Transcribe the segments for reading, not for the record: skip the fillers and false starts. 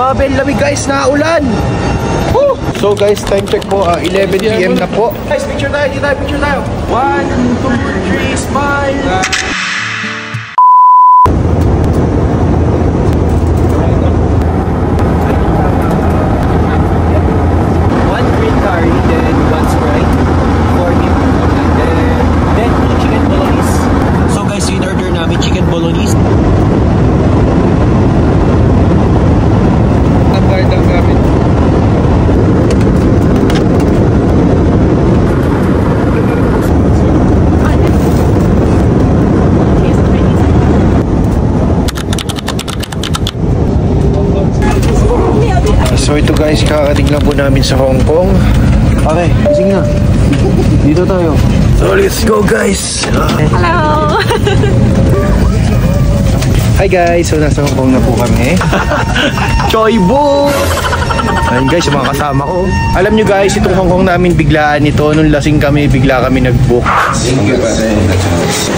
Mabel, lamig guys, naulan. So guys, time check po, 11 PM na po. Guys, picture tayo, picture tayo. 1, 2, 3, smile. So ito guys, kakarating lang po namin sa Hong Kong. Okay, gising na. Dito tayo. So let's go guys. Hello. Hi guys, so nasa Hong Kong na po kami. Choy Boo! Ayun guys, yung mga kasama ko. Alam nyo guys, itong Hong Kong namin biglaan ito. Nung lasing kami, bigla kami nag-book.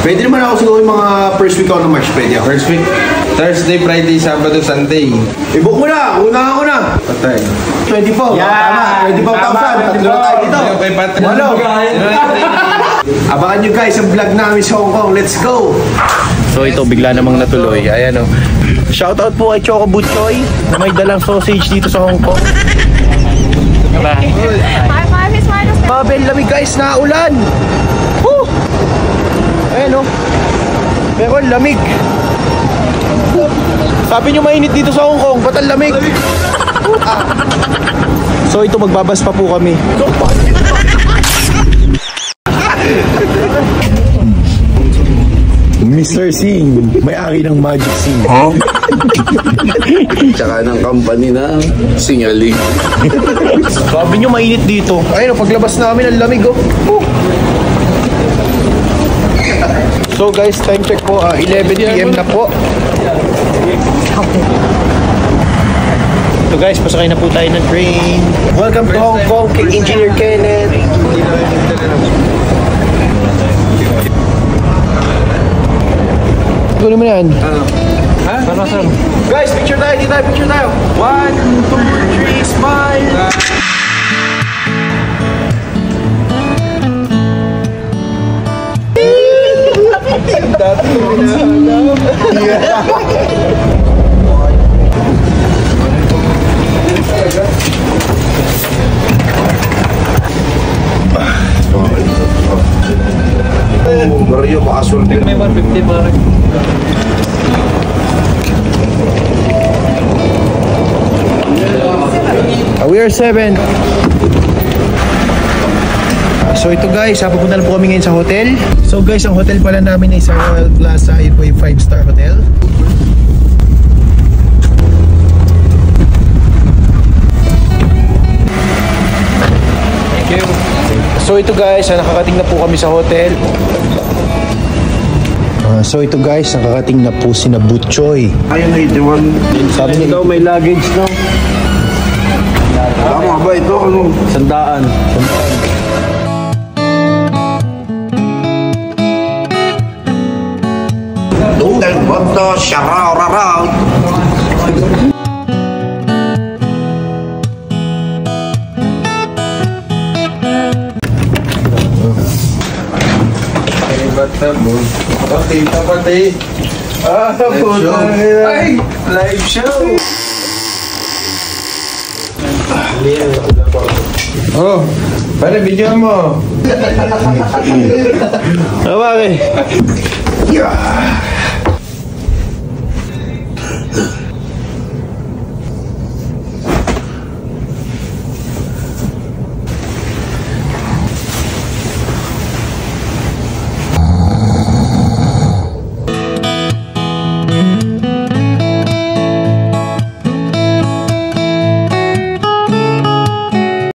Pwede naman ako siguro yung mga first week ako ng March. Pwede ako. First week? Thursday, Friday, Sabado, Sunday. I-book mo na! Unahan ko na! Patay. 24. Yeah! Tama! 24,000. Tatlo na tayo dito. Okay, patay. Hello! Abangan nyo guys ang vlog namin sa Hong Kong. Let's go! So ito, bigla namang natuloy. Ayan o. Shoutout po kay Choco Butchoy na may dalang sausage dito sa Hong Kong. Mabel, lamig guys, naulan. Ayan o. Pero lamig. Sabi nyo mainit dito sa Hong Kong, ba't ang lamig? So ito, magbabas pa po kami. Mr. Singh, may-ari ng Magic Singh. Huh? Tsaka ng company na Singaling. Sabi nyo mainit dito. Ayun, paglabas namin ang lamig oh. So guys, time check po, 11 PM na po. So guys, pasakay na po tayo ng train. Welcome to Hong Kong, kay Engineer Kenneth. Ano naman yan? Ha? Saan? Guys, picture tayo, picture tayo. 1, 2, 3, smile. Barrio, makasulti. May 150 parang. We are 7. So ito guys, pupunta na po kami ngayon sa hotel. So guys, ang hotel pala namin ay sa Royal Plaza. Ito po yung 5-star hotel. Thank you. So ito guys, nakakating na po kami sa hotel. So ito guys, nakakating na po si Butchoy. Ayun na itiwan. Sabi niya daw may luggage no? Tama ba ito? Ano? Sandaan. Tungal boto, syarararaw. Ay, bata mo. Pati. Puta. Ay, live show. Oh, para video mo. Bakit?